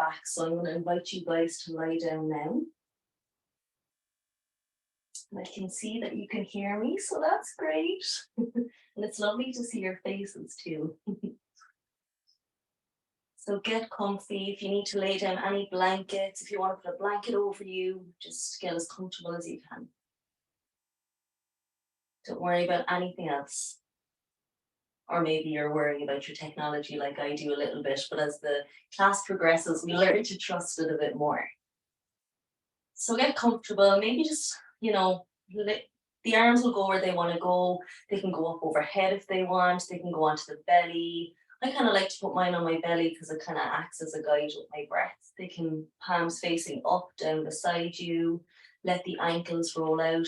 relax. So I'm going to invite you guys to lie down now. And I can see that you can hear me, so that's great. And it's lovely to see your faces too. So get comfy. If you need to lay down any blankets, if you want to put a blanket over you, just get as comfortable as you can. Don't worry about anything else. Or maybe you're worrying about your technology like I do a little bit, but as the class progresses, we learn to trust it a bit more. So get comfortable, maybe just, the arms will go where they want to go. They can go up overhead if they want, they can go onto the belly. I kind of like to put mine on my belly because it kind of acts as a guide with my breath. They can palms facing up, down beside you, let the ankles roll out,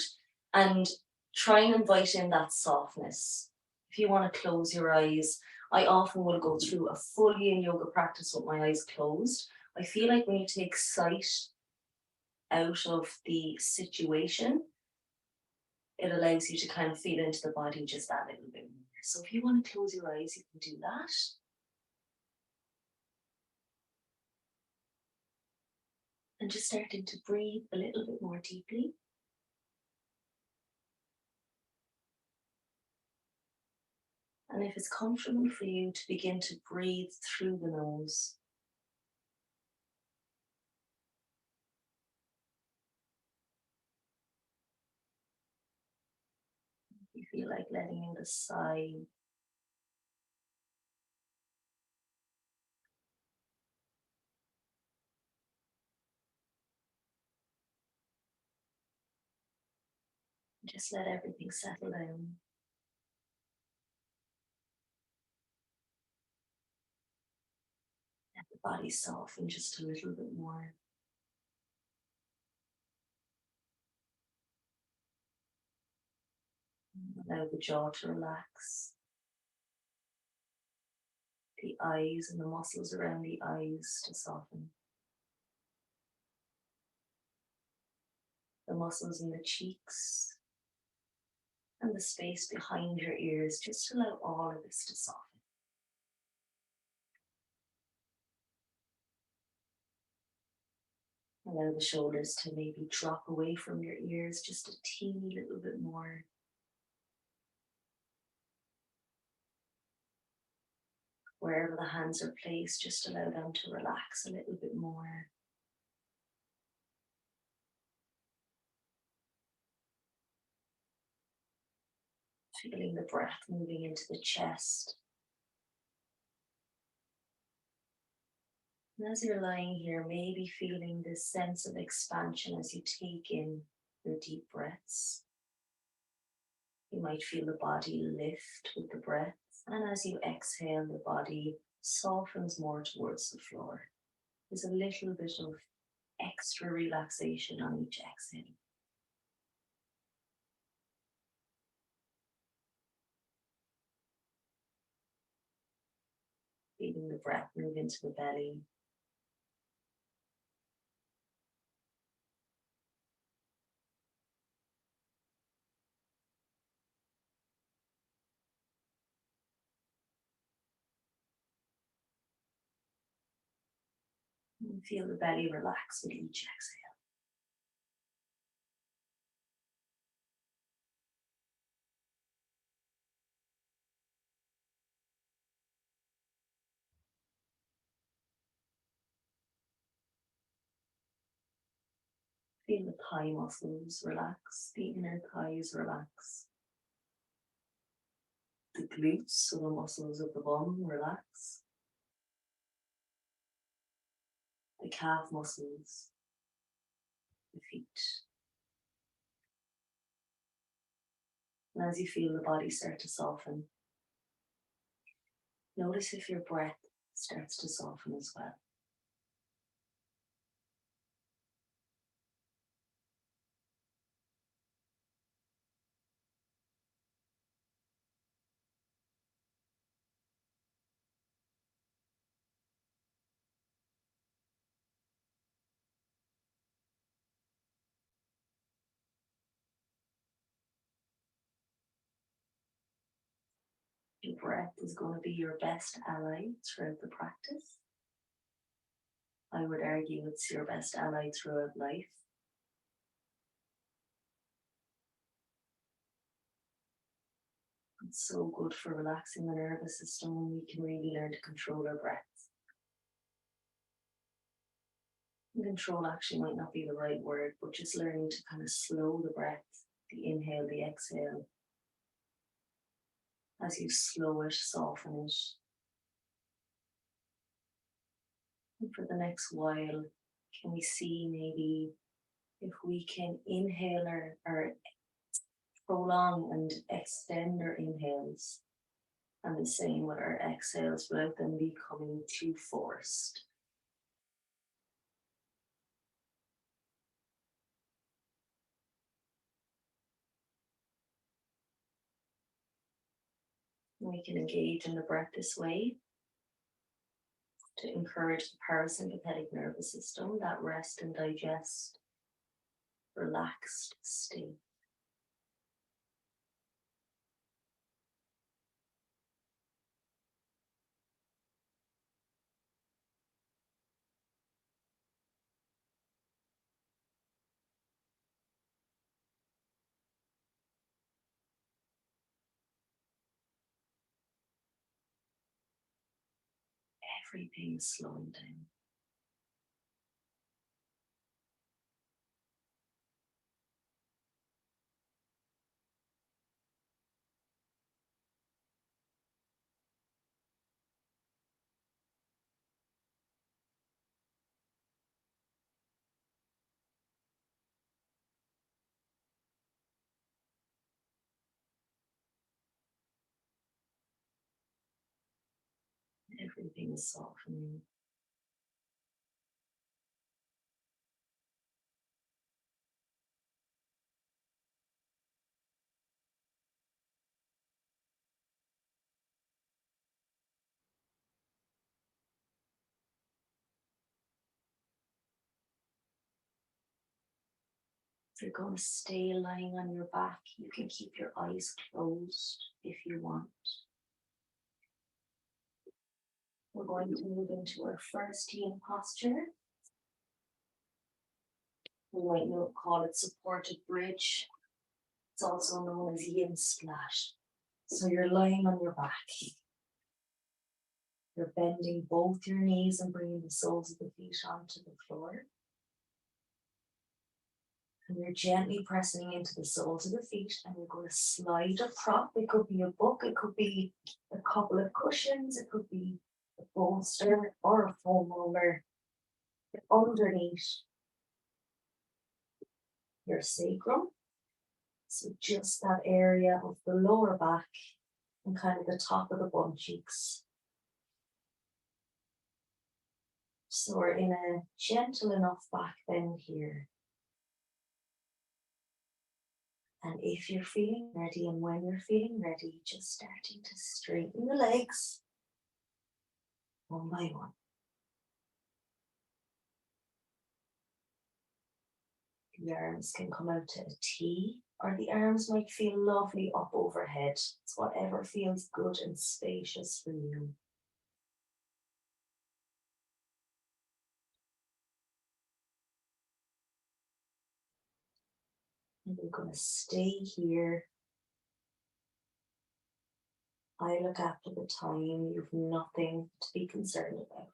and try and invite in that softness. If you want to close your eyes, I often will go through a full Yin Yoga practice with my eyes closed. I feel like when you take sight out of the situation, it allows you to kind of feel into the body just that little bit more. So if you want to close your eyes, you can do that. And just starting to breathe a little bit more deeply. And if it's comfortable for you to begin to breathe through the nose. You feel like letting out a sigh. Just let everything settle down. Let the body soften just a little bit more. Allow the jaw to relax. The eyes and the muscles around the eyes to soften. The muscles in the cheeks and the space behind your ears, just allow all of this to soften. Allow the shoulders to maybe drop away from your ears just a teeny little bit more. Wherever the hands are placed, just allow them to relax a little bit more. Feeling the breath moving into the chest. And as you're lying here, maybe feeling this sense of expansion as you take in your deep breaths. You might feel the body lift with the breath, and as you exhale, the body softens more towards the floor. There's a little bit of extra relaxation on each exhale. Feeling the breath move into the belly. And feel the belly relax with each exhale. Feel the thigh muscles relax, the inner thighs relax. The glutes, so the muscles of the bum, relax. The calf muscles, the feet. And as you feel the body start to soften, notice if your breath starts to soften as well. Your breath is going to be your best ally throughout the practice. I would argue it's your best ally throughout life. It's so good for relaxing the nervous system when we can really learn to control our breath. And control actually might not be the right word, but just learning to kind of slow the breath, the inhale, the exhale. As you slow it, soften it. And for the next while, can we see maybe if we can inhale or prolong and extend our inhales, and the same with our exhales without them becoming too forced. We can engage in the breath this way to encourage the parasympathetic nervous system, that rest and digest, relaxed state. Everything is slowing down. Everything is softening. If you're going to stay lying on your back, you can keep your eyes closed if you want. We're going to move into our first yin posture. We might call it supported bridge. It's also known as yin splash. So you're lying on your back. You're bending both your knees and bringing the soles of the feet onto the floor. And you're gently pressing into the soles of the feet, and you're going to slide a prop. It could be a book, it could be a couple of cushions, it could be a bolster or a foam roller underneath your sacrum. So just that area of the lower back and kind of the top of the bum cheeks. So we're in a gentle enough back bend here. And if you're feeling ready, and when you're feeling ready, just starting to straighten the legs one by one. The arms can come out to a T, or the arms might feel lovely up overhead. It's whatever feels good and spacious for you. And we're going to stay here. I look after the time. You've nothing to be concerned about.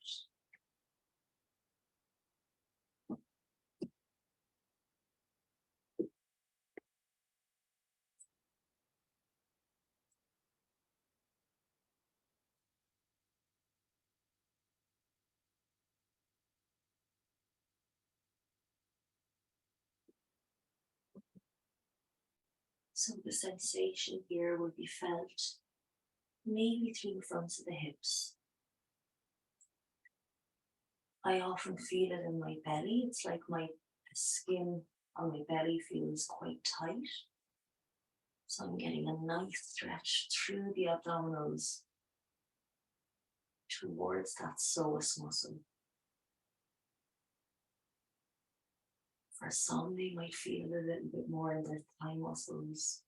So the sensation here would be felt maybe through the fronts of the hips. I often feel it in my belly. It's like my skin on my belly feels quite tight. So I'm getting a nice stretch through the abdominals towards that psoas muscle. For some, they might feel a little bit more in their thigh muscles.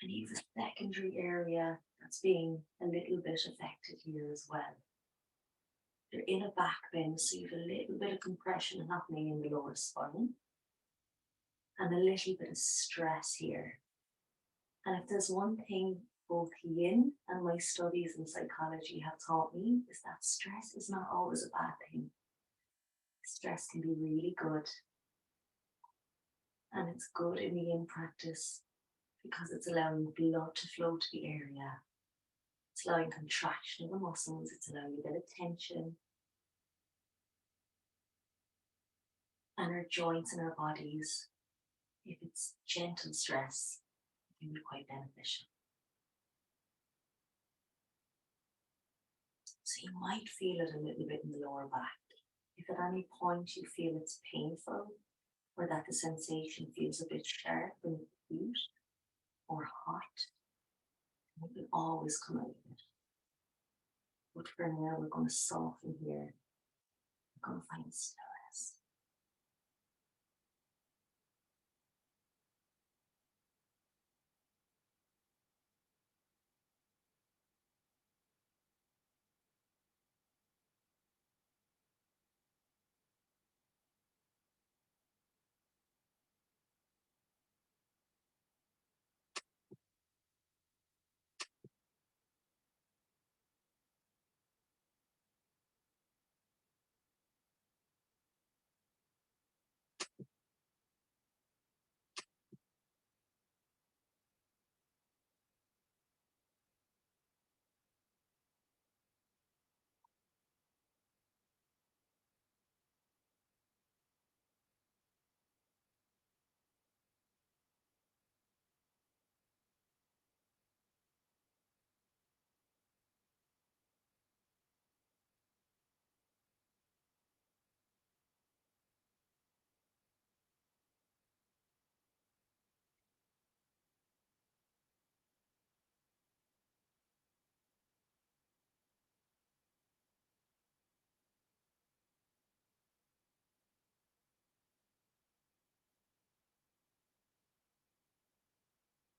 And even a secondary area that's being a little bit affected here as well. You're in a back bend, so you have a little bit of compression happening in the lower spine and a little bit of stress here. And if there's one thing both Yin and my studies in psychology have taught me, is that stress is not always a bad thing. Stress can be really good. And it's good in the Yin practice because it's allowing blood to flow to the area. It's allowing contraction of the muscles. It's allowing a bit of tension. And our joints and our bodies, if it's gentle stress, it can be quite beneficial. So you might feel it a little bit in the lower back. If at any point you feel it's painful or that the sensation feels a bit sharp and acute or hot, it will always come out of it. But for now, we're going to soften here. We're going to find stillness.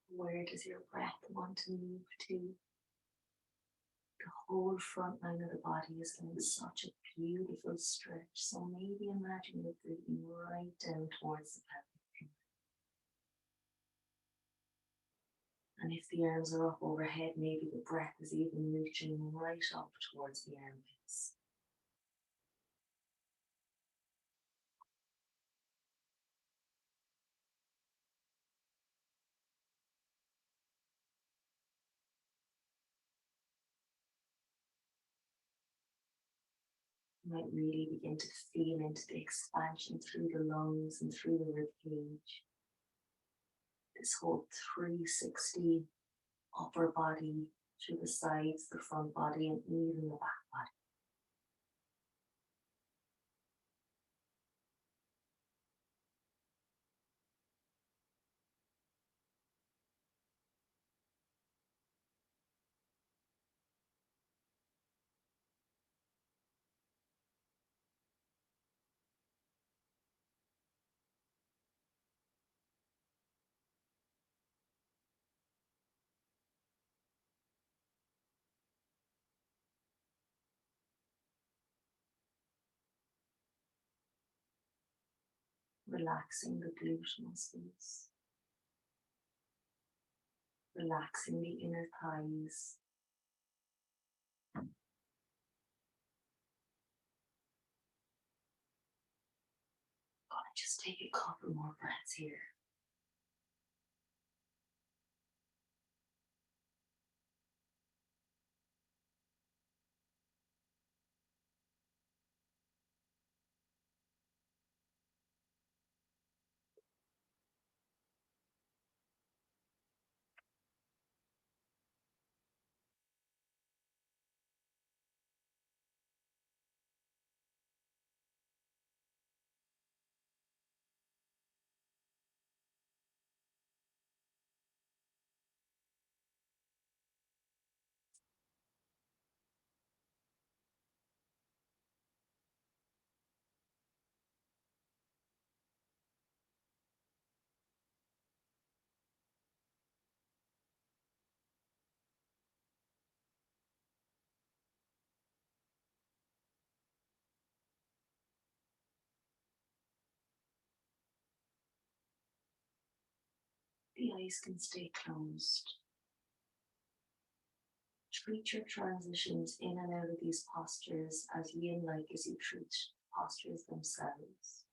Where does your breath want to move to? The whole front line of the body is in such a beautiful stretch. So maybe imagine you're breathing right down towards the pelvic. And if the arms are up overhead, maybe the breath is even reaching right up towards the armpits. You might really begin to feel into the expansion through the lungs and through the rib cage. This whole 360 upper body through the sides, the front body, and even the back body. Relaxing the glute muscles, relaxing the inner thighs. Gonna just take a couple more breaths here. eyes can stay closed. Treat your transitions in and out of these postures as yin-like as you treat postures themselves,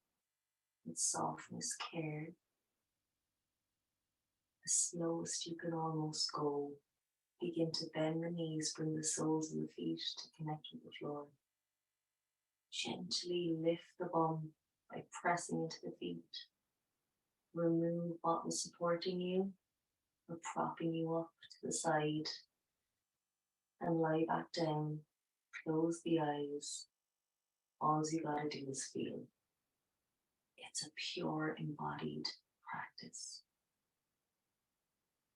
with softness, care. The slowest you can almost go. Begin to bend the knees, bring the soles of the feet to connect with the floor. Gently lift the bum by pressing into the feet. Remove what was supporting you or propping you up to the side and lie back down. Close the eyes. All you gotta do is feel. It's a pure embodied practice.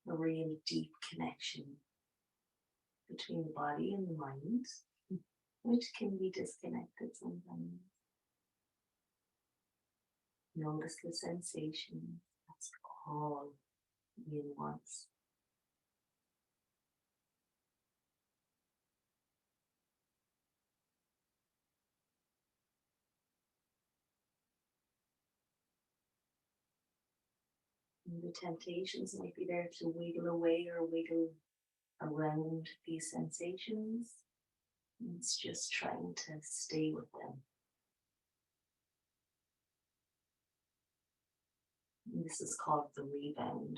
A real deep connection between the body and the mind, which can be disconnected sometimes. Notice the sensation. That's all Yin wants. And the temptations might be there to wiggle away or wiggle around these sensations. It's just trying to stay with them. And this is called the rebound.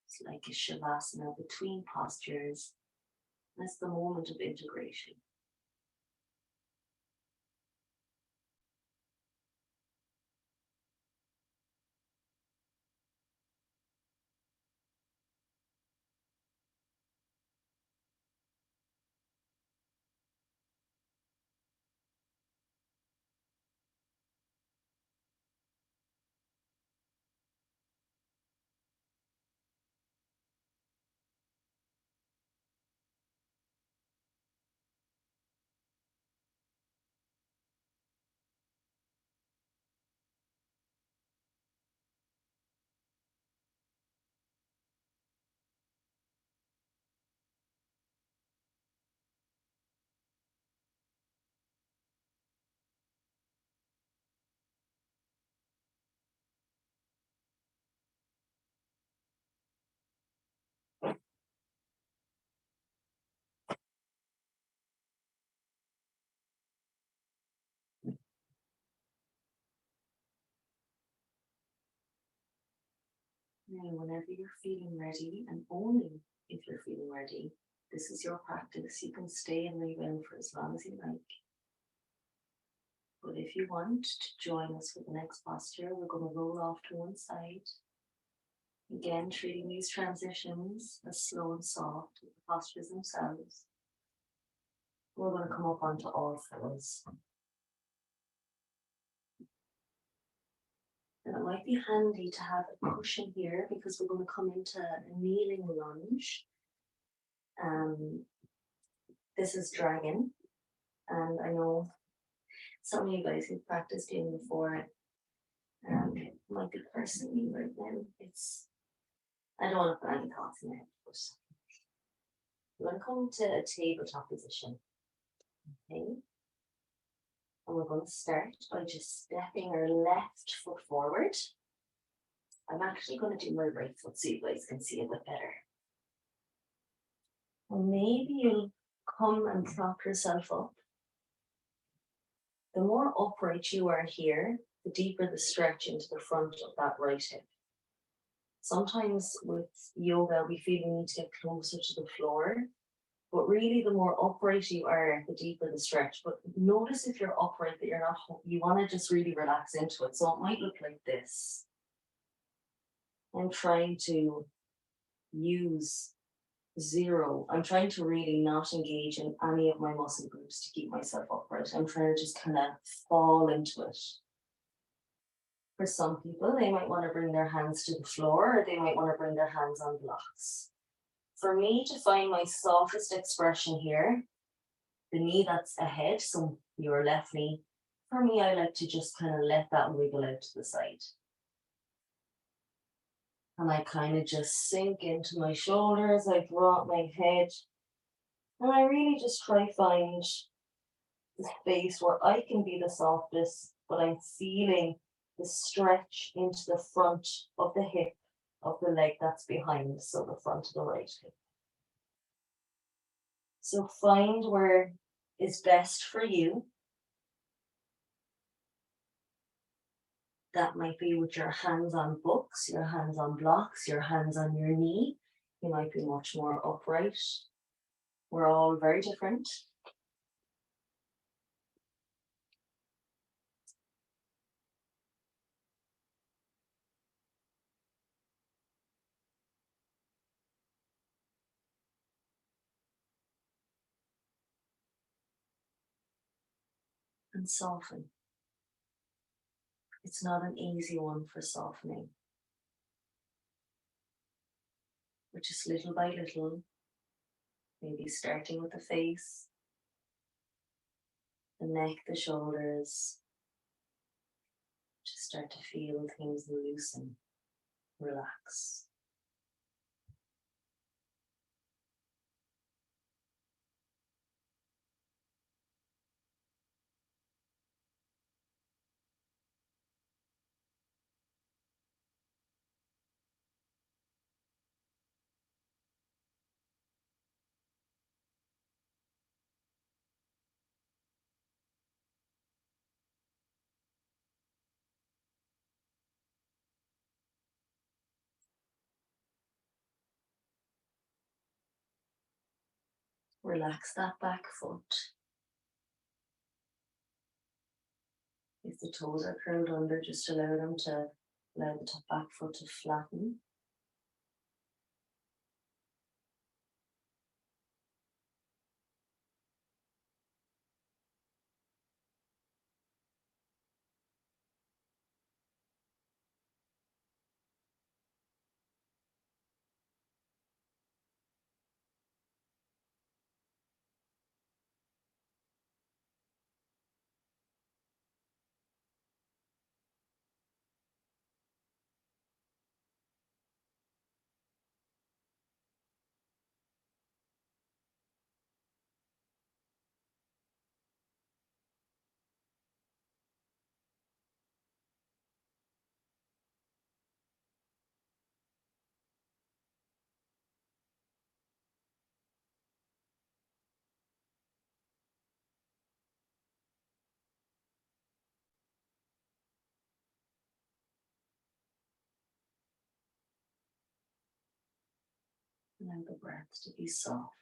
It's like a shavasana between postures. That's the moment of integration. Now, whenever you're feeling ready, and only if you're feeling ready, this is your practice. You can stay and rebound for as long as you like. But if you want to join us for the next posture, we're going to roll off to one side. Again, treating these transitions as slow and soft as the postures themselves. We're going to come up onto all fours. And it might be handy to have a cushion here because we're going to come into a kneeling lunge. This is dragon, and I know some of you guys who've practiced doing before might be cursing me right now. I don't want to put any thoughts in it, but we're going to come to a tabletop position. Okay. And we're going to start by just stepping our left foot forward. I'm actually going to do my right foot so you guys can see a bit better. And maybe you'll come and prop yourself up. The more upright you are here, the deeper the stretch into the front of that right hip. Sometimes with yoga, we feel we need to get closer to the floor, but really the more upright you are, the deeper the stretch. But notice if you're upright that you're not, you want to just really relax into it. So it might look like this. I'm trying to use zero. I'm trying to really not engage in any of my muscle groups to keep myself upright. I'm trying to just kind of fall into it. For some people, they might want to bring their hands to the floor, or they might want to bring their hands on blocks. For me to find my softest expression here, the knee that's ahead, so your left knee, for me, I like to just kind of let that wiggle out to the side. And I kind of just sink into my shoulders, I drop my head, and I really just try to find the space where I can be the softest, but I'm feeling the stretch into the front of the hip of the leg that's behind, so the front of the right hip. So find where is best for you. That might be with your hands on books, your hands on blocks, your hands on your knee. You might be much more upright. We're all very different. And soften. It's not an easy one for softening. But just little by little, maybe starting with the face, the neck, the shoulders, just start to feel things loosen, relax. Relax that back foot. If the toes are curled under, just allow the top back foot to flatten. Allow the breath to be soft.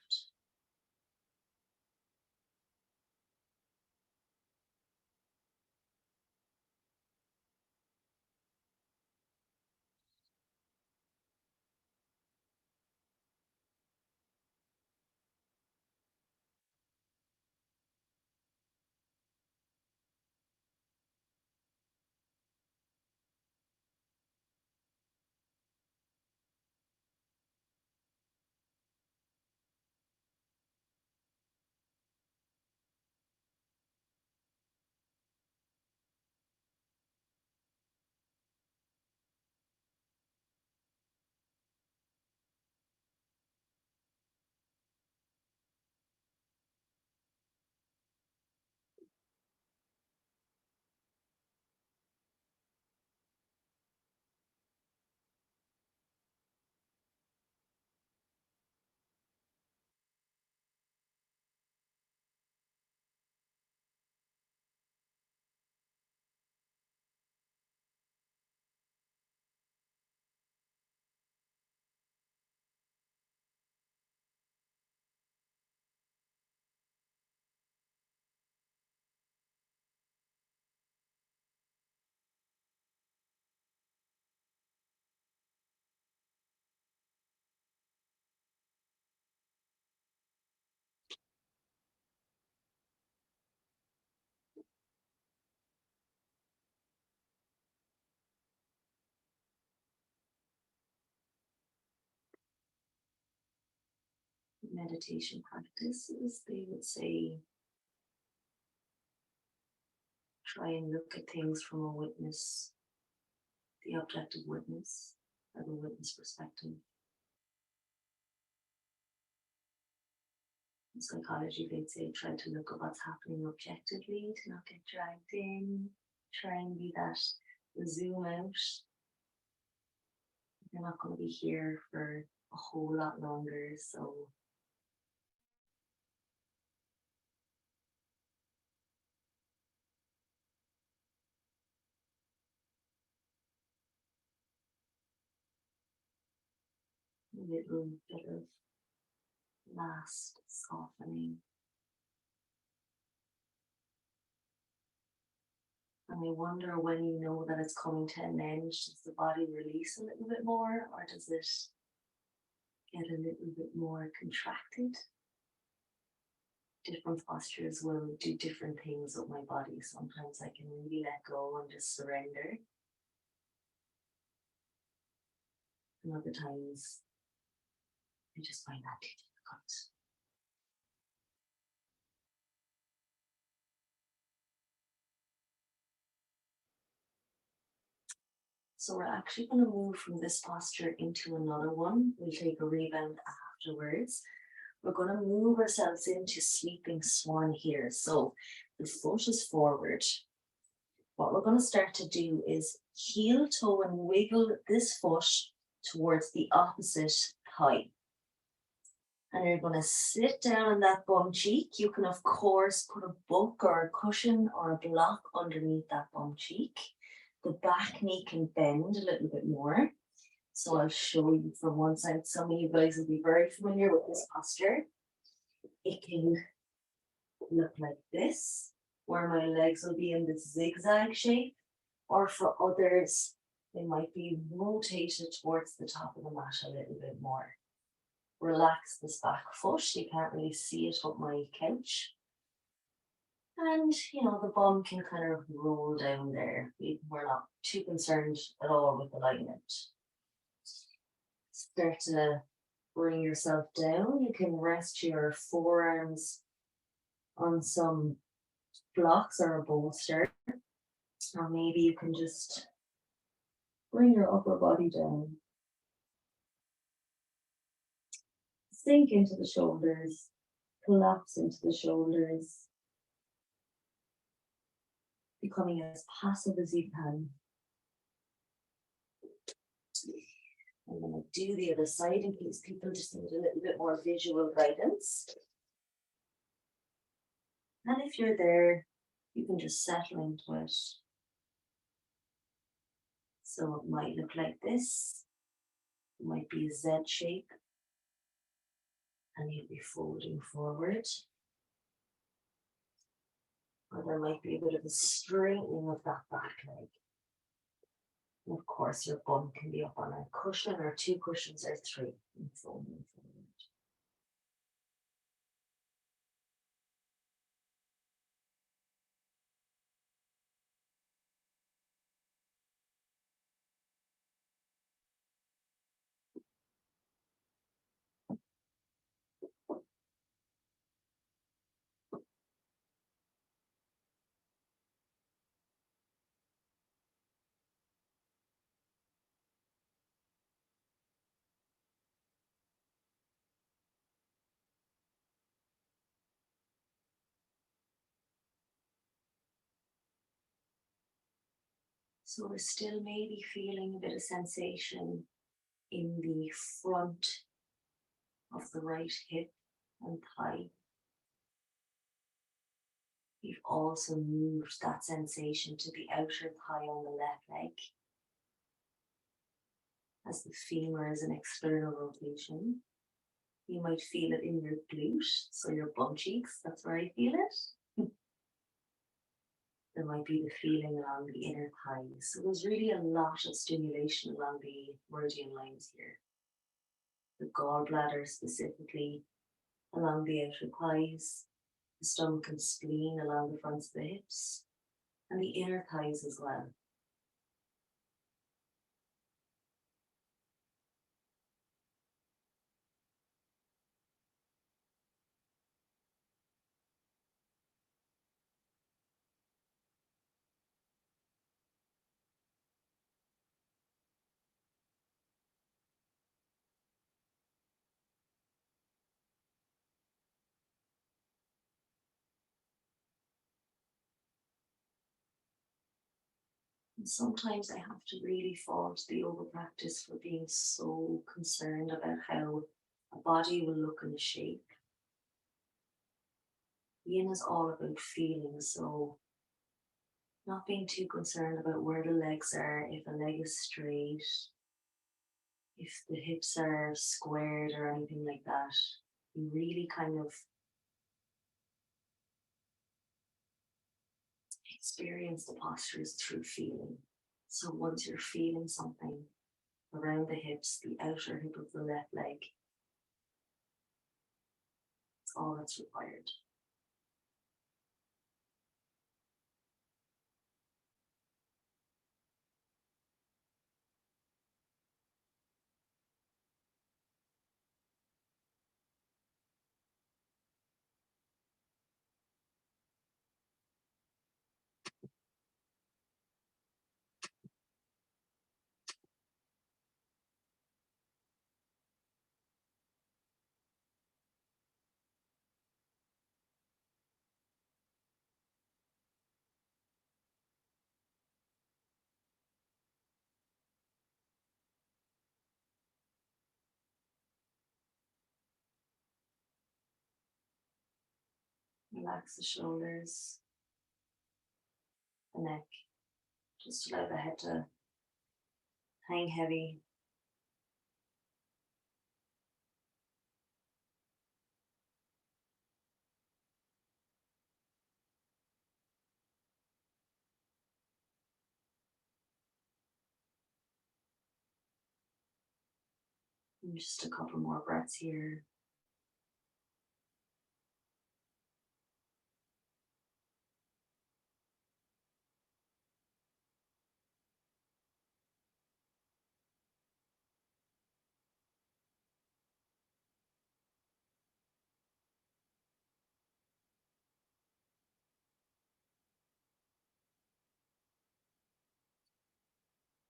Meditation practices, they would say, try and look at things from a witness, the objective witness, or the witness perspective. In psychology, they'd say, try to look at what's happening objectively, to not get dragged in, try and be that zoom out. You're not going to be here for a whole lot longer, so a little bit of last softening. And I wonder, when you know that it's coming to an end, does the body release a little bit more, or does it get a little bit more contracted? Different postures will do different things with my body. Sometimes I can really let go and just surrender. And other times I just find that too difficult. So we're actually going to move from this posture into another one. We'll take a rebound afterwards. We're going to move ourselves into sleeping swan here. So the foot is forward. What we're going to start to do is heel toe and wiggle this foot towards the opposite thigh. And you're going to sit down on that bum cheek. You can, of course, put a book or a cushion or a block underneath that bum cheek. The back knee can bend a little bit more. So I'll show you from one side. Some of you guys will be very familiar with this posture. It can look like this, where my legs will be in this zigzag shape, or for others, they might be rotated towards the top of the mat a little bit more. Relax this back foot. You can't really see it up my couch. And, the bum can kind of roll down there. We're not too concerned at all with alignment. Start to bring yourself down. You can rest your forearms on some blocks or a bolster. Or maybe you can just bring your upper body down. Sink into the shoulders. Collapse into the shoulders. Becoming as passive as you can. I'm going to do the other side in case people just need a little bit more visual guidance. And if you're there, you can just settle into it. So it might look like this. It might be a Z shape. And you'll be folding forward. Or there might be a bit of a straightening of that back leg. And of course, your bum can be up on a cushion or two cushions or three. And folding forward. So we're still maybe feeling a bit of sensation in the front of the right hip and thigh. We've also moved that sensation to the outer thigh on the left leg, as the femur is an external rotation. You might feel it in your glute, so your bum cheeks, that's where I feel it. There might be the feeling along the inner thighs. So there's really a lot of stimulation along the meridian lines here. The gallbladder specifically along the outer thighs, the stomach and spleen along the fronts of the hips, and the inner thighs as well. And sometimes I have to really fault the yoga practice for being so concerned about how a body will look in a shape. Yin is all about feeling, so not being too concerned about where the legs are, if a leg is straight, if the hips are squared or anything like that. You really kind of experience the postures through feeling. So once you're feeling something around the hips, the outer hip of the left leg, it's all that's required. Relax the shoulders, the neck. Just allow the head to hang heavy. And just a couple more breaths here.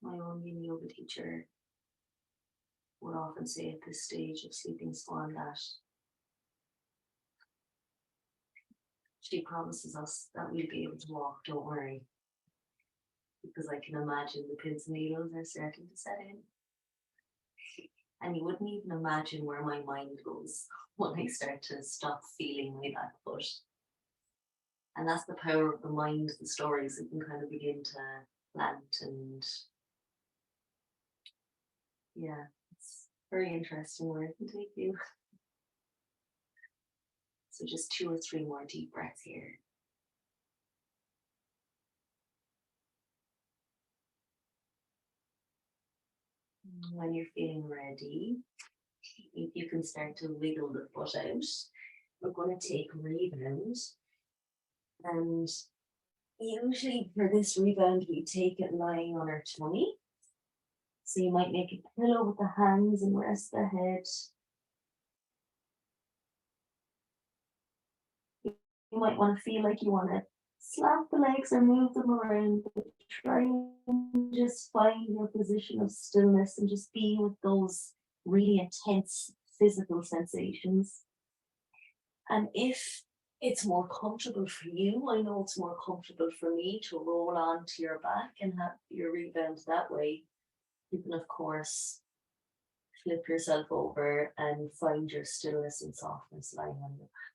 My own Yin Yoga teacher would often say at this stage of sleeping swan that she promises us that we'll be able to walk, don't worry. Because I can imagine the pins and needles are starting to set in. And you wouldn't even imagine where my mind goes when I start to stop feeling my back foot. And that's the power of the mind, the stories. It can kind of begin to plant and yeah, it's very interesting where it can take you. So just 2 or 3 more deep breaths here. When you're feeling ready, if you can start to wiggle the foot out, we're going to take rebound. And usually for this rebound, we take it lying on our tummy. So you might make a pillow with the hands and rest the head. You might want to feel like you want to slap the legs or move them around, but try and just find your position of stillness and just be with those really intense physical sensations. And if it's more comfortable for you, I know it's more comfortable for me to roll onto your back and have your rebound that way. You can, of course, flip yourself over and find your stillness and softness lying on your back.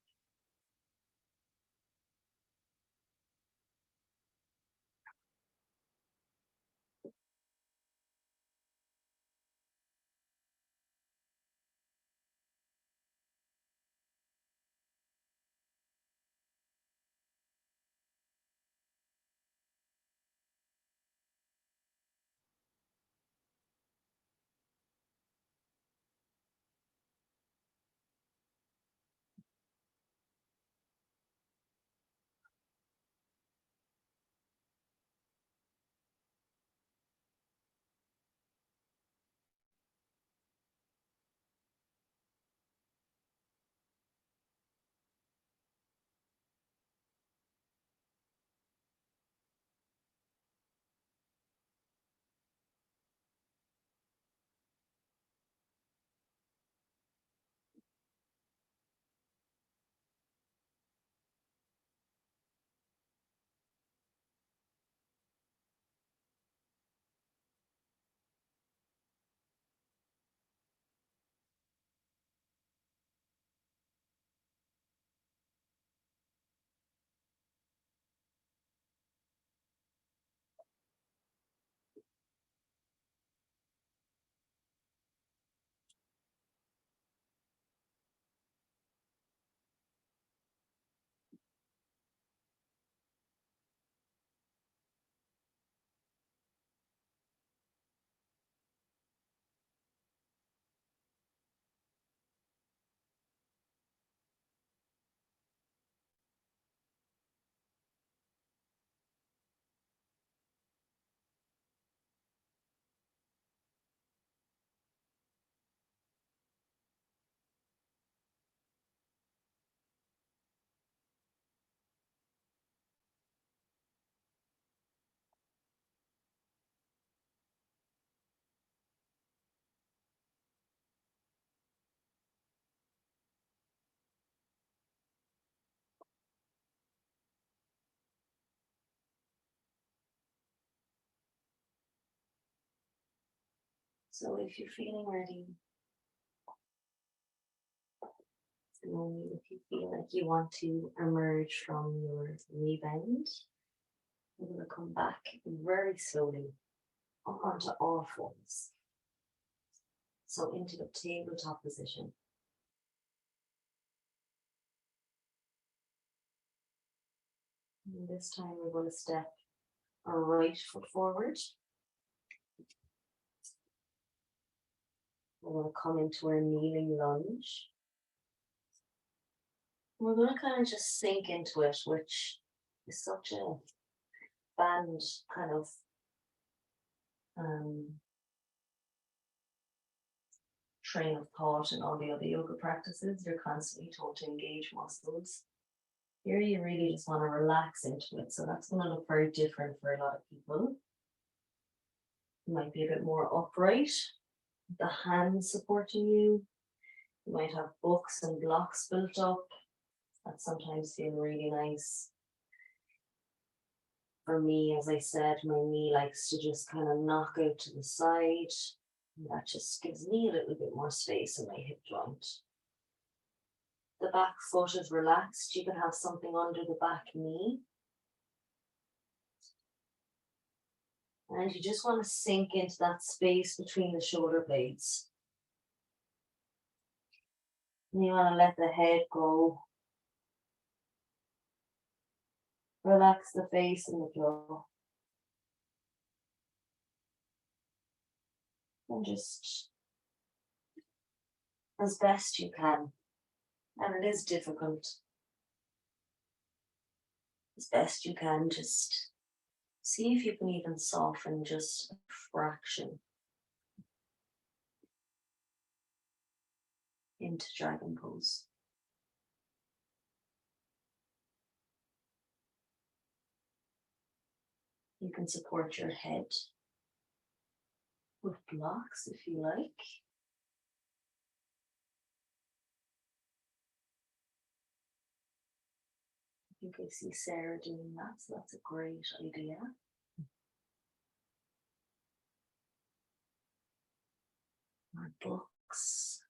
So if you're feeling ready, and only if you feel like you want to emerge from your rebound, you're going to come back very slowly up onto all fours. So into the tabletop position. And this time we're going to step our right foot forward. We're going to come into our kneeling lunge. We're going to kind of just sink into it, which is such a band kind of train of thought in all the other yoga practices. You're constantly told to engage muscles. Here you really just want to relax into it. So that's going to look very different for a lot of people. You might be a bit more upright, the hands supporting you. You might have books and blocks built up. That sometimes feel really nice. For me, as I said, my knee likes to just kind of knock out to the side. And that just gives me a little bit more space in my hip joint. The back foot is relaxed. You can have something under the back knee. And you just want to sink into that space between the shoulder blades. And you want to let the head go. Relax the face and the jaw. And just as best you can. And it is difficult. As best you can, just see if you can even soften just a fraction into dragon pose. You can support your head with blocks if you like. I think I see Sarah doing that, so that's a great idea. More books.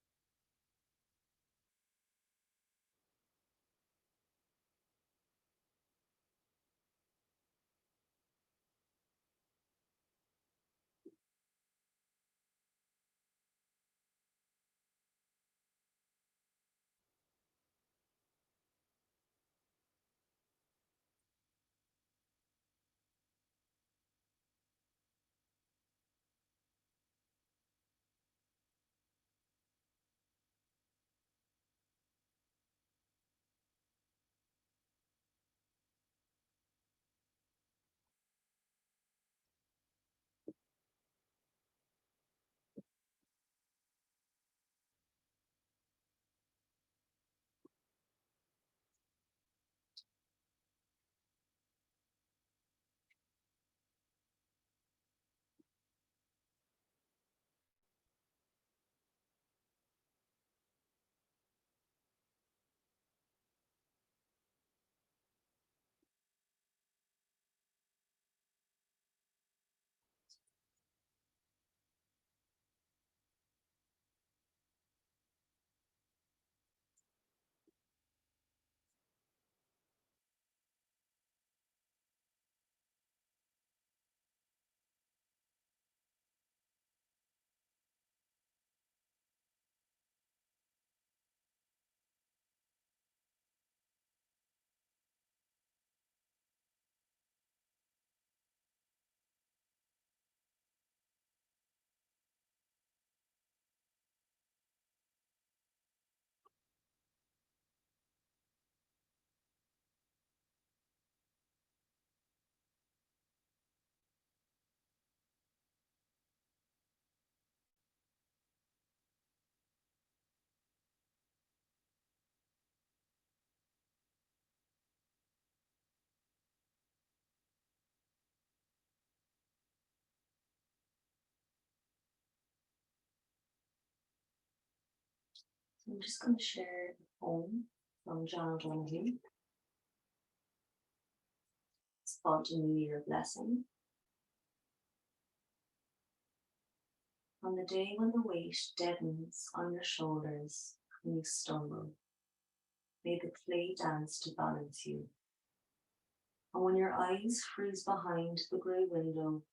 So I'm just going to share the poem from John O'Donoghue. It's called A New Year Blessing. On the day when the weight deadens on your shoulders and you stumble, may the clay dance to balance you. And when your eyes freeze behind the grey window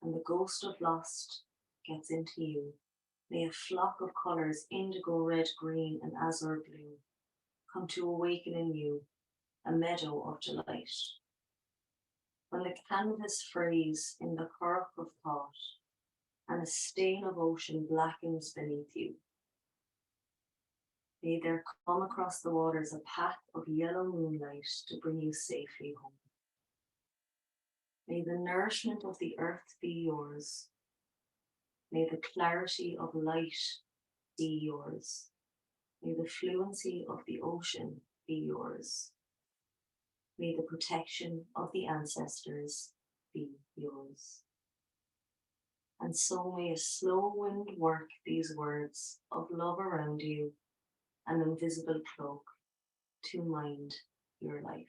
and the ghost of lost gets into you, may a flock of colours, indigo, red, green, and azure blue, come to awaken in you a meadow of delight. When the canvas frays in the currach of thought and a stain of ocean blackens beneath you, may there come across the waters a path of yellow moonlight to bring you safely home. May the nourishment of the earth be yours. May the clarity of light be yours. May the fluency of the ocean be yours. May the protection of the ancestors be yours. And so may a slow wind work these words of love around you, an invisible cloak to mind your life.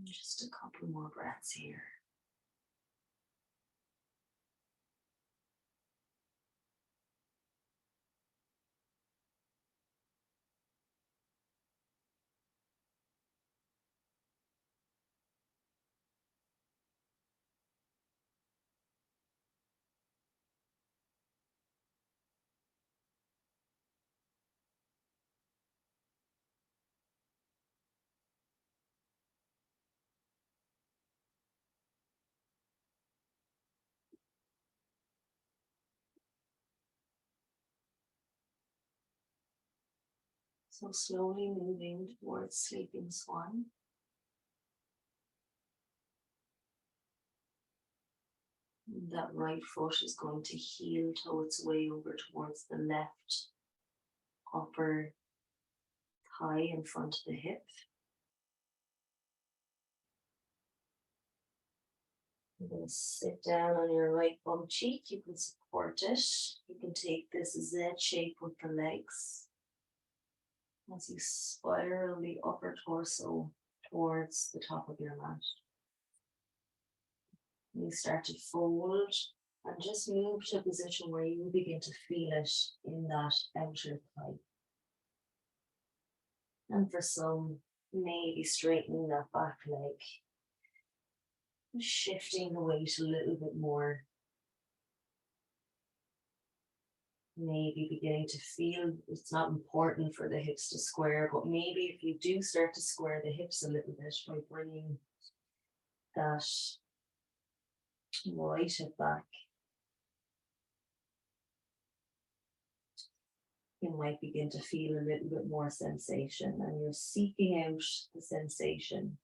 Just a couple more breaths here. So slowly moving towards sleeping swan. That right foot is going to heel toe its way over towards the left upper thigh in front of the hip. You're going to sit down on your right bum cheek. You can support it. You can take this Z shape with the legs as you spiral the upper torso towards the top of your mat. You start to fold and just move to a position where you begin to feel it in that outer thigh. And for some, maybe straightening that back leg, shifting the weight a little bit more. Maybe beginning to feel it's not important for the hips to square, but maybe if you do start to square the hips a little bit by bringing that right hip back, you might begin to feel a little bit more sensation, and you're seeking out the sensation.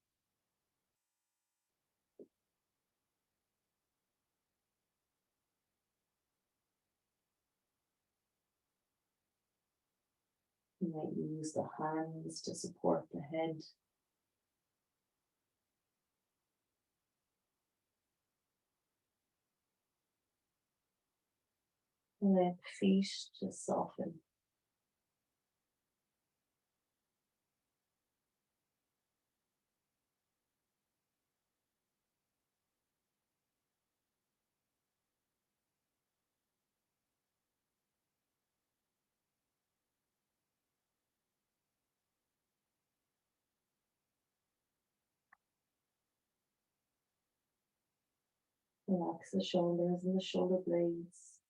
You might use the hands to support the head. And then feet to soften. Relax the shoulders and the shoulder blades.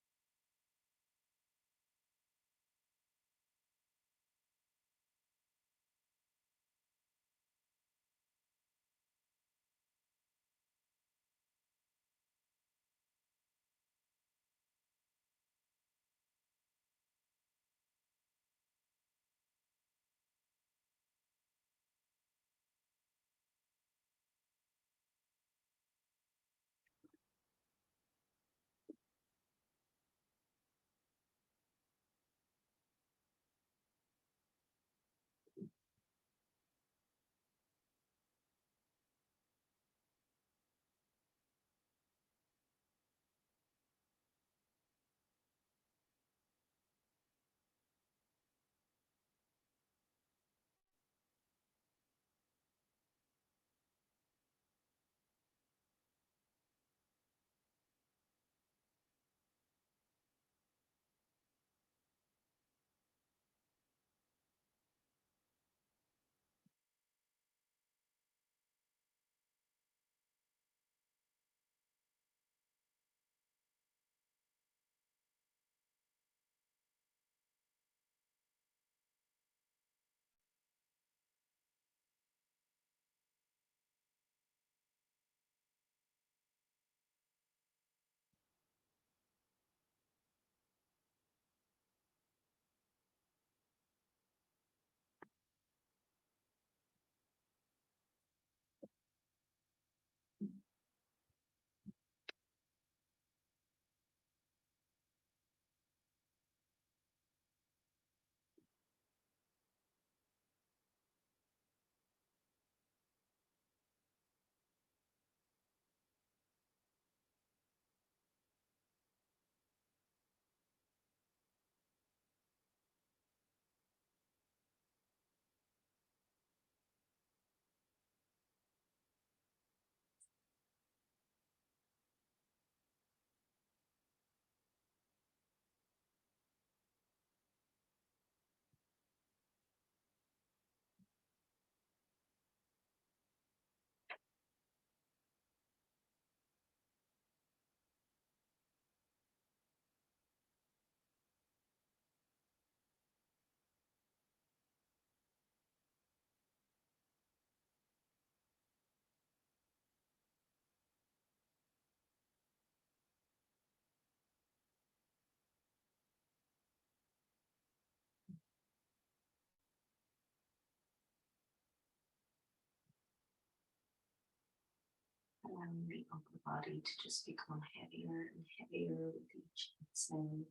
of the body to just become heavier and heavier with each exhale.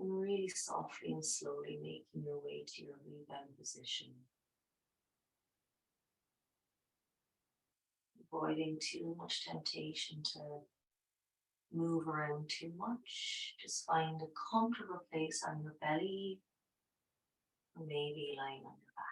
And really softly and slowly making your way to your rebound position. Avoiding too much temptation to move around too much. Just find a comfortable place on your belly, or maybe lying on your back.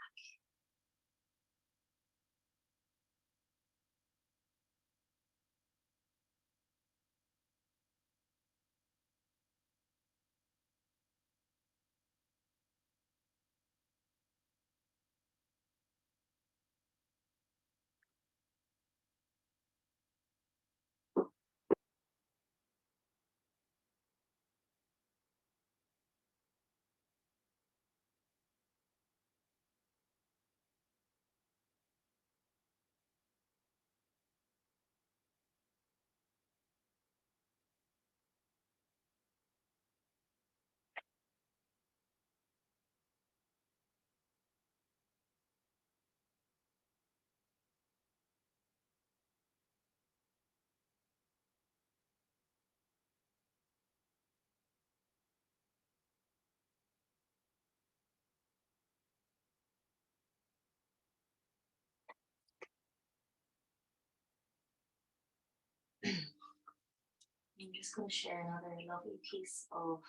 I'm just going to share another lovely piece of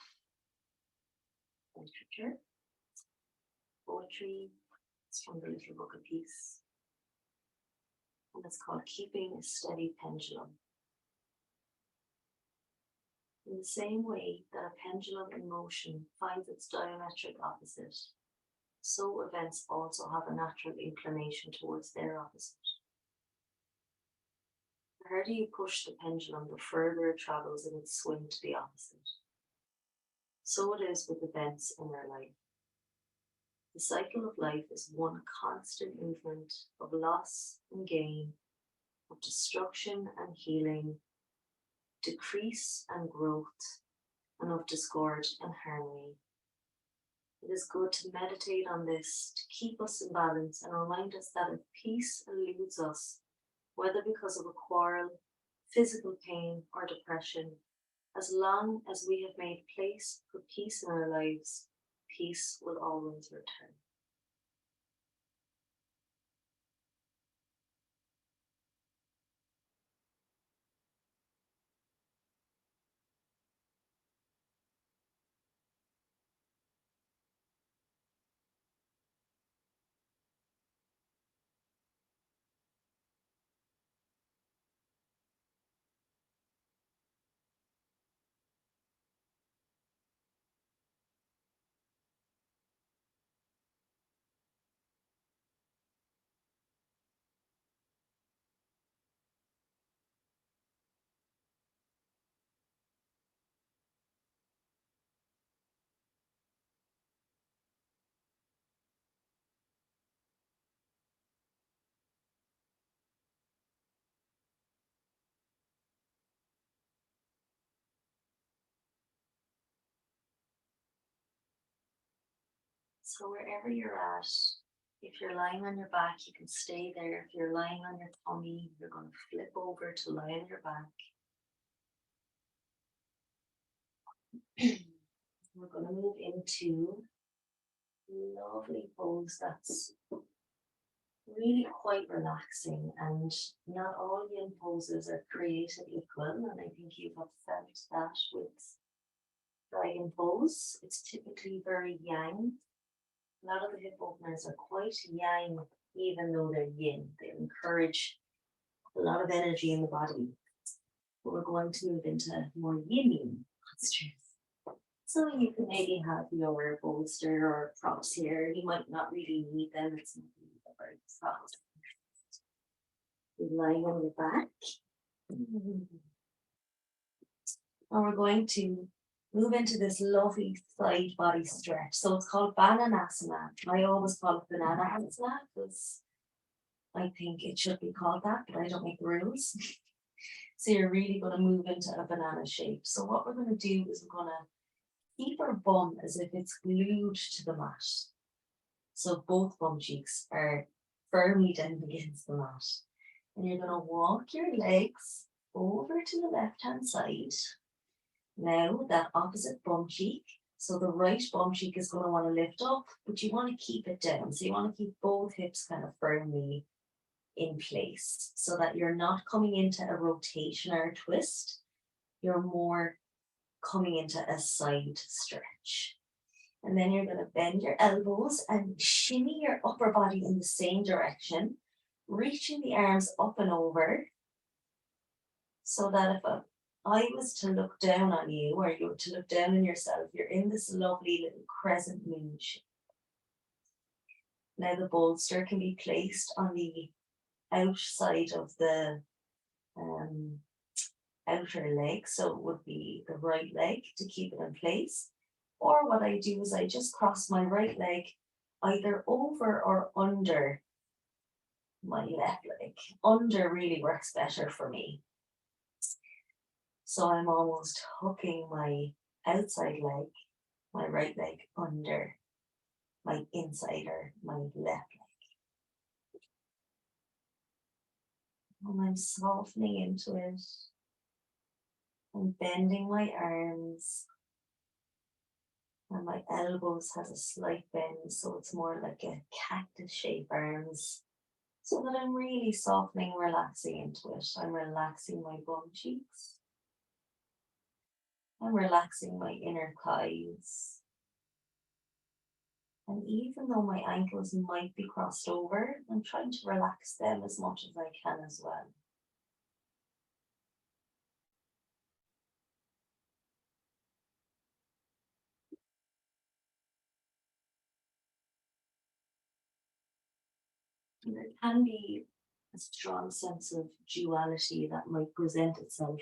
literature, poetry. It's from the Little Book of Peace. And it's called Keeping a Steady Pendulum. In the same way that a pendulum in motion finds its diametric opposite, so events also have a natural inclination towards their opposite. The harder you push the pendulum, the further it travels in its swing to the opposite. So it is with events in our life. The cycle of life is one constant movement of loss and gain, of destruction and healing, decrease and growth, and of discord and harmony. It is good to meditate on this to keep us in balance and remind us that if peace eludes us, whether because of a quarrel, physical pain, or depression, as long as we have made place for peace in our lives, peace will always return. So wherever you're at, if you're lying on your back, you can stay there. If you're lying on your tummy, you're going to flip over to lie on your back. We're going to move into a lovely pose that's really quite relaxing, and not all yin poses are created equal, and I think you have felt that with dragon pose. It's typically very yang. A lot of the hip openers are quite yang, even though they're yin. They encourage a lot of energy in the body. But we're going to move into more yin postures. So you can maybe have your bolster or props here. You might not really need them. It's not really a very prop. You're lying on your back. And we're going to move into this lovely side body stretch. So it's called Bananasana. I always call it Banana Asana because I think it should be called that, but I don't make the rules. So you're really going to move into a banana shape. So what we're going to do is we're going to keep our bum as if it's glued to the mat. So both bum cheeks are firmly down against the mat. And you're going to walk your legs over to the left hand side. Now that opposite bum cheek. So the right bum cheek is going to want to lift up, but you want to keep it down. So you want to keep both hips kind of firmly in place so that you're not coming into a rotation or a twist. You're more coming into a side stretch. And then you're going to bend your elbows and shimmy your upper body in the same direction, reaching the arms up and over so that if I was to look down on you or you were to look down on yourself, you're in this lovely little crescent moon shape. Now the bolster can be placed on the outside of the outer leg, so it would be the right leg to keep it in place. Or what I do is I just cross my right leg either over or under my left leg. Under really works better for me. So I'm almost hooking my outside leg, my right leg under my inside or my left leg. And I'm softening into it. I'm bending my arms. And my elbows has a slight bend, so it's more like a cactus shape arms. So that I'm really softening, relaxing into it. I'm relaxing my bum cheeks. I'm relaxing my inner thighs. And even though my ankles might be crossed over, I'm trying to relax them as much as I can as well. And there can be a strong sense of duality that might present itself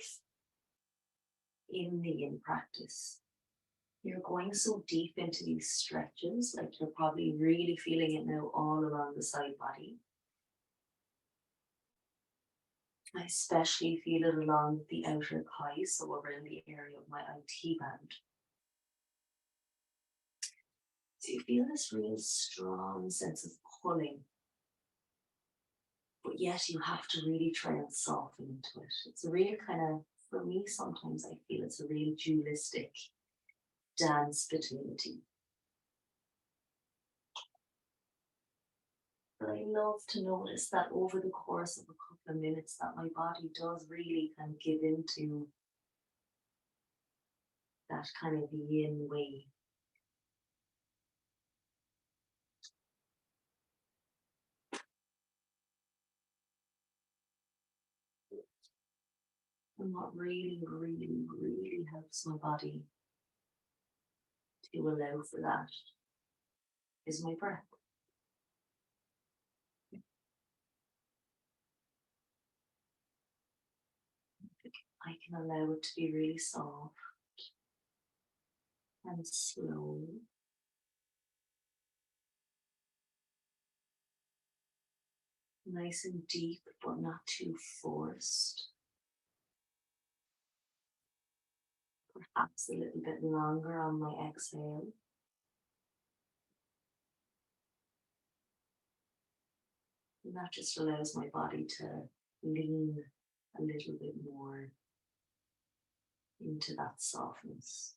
in the yin practice. You're going so deep into these stretches, like you're probably really feeling it now all along the side body. I especially feel it along the outer thighs, so over in the area of my IT band. So you feel this real strong sense of pulling, but yet you have to really try and soften into it. It's a real kind of, for me, sometimes I feel it's a real dualistic dance between the two. But I love to notice that over the course of a couple of minutes that my body does really kind of give into that kind of yin way. And what really, really, really helps my body to allow for that is my breath. I can allow it to be really soft and slow. Nice and deep, but not too forced. Perhaps a little bit longer on my exhale. And that just allows my body to lean a little bit more into that softness.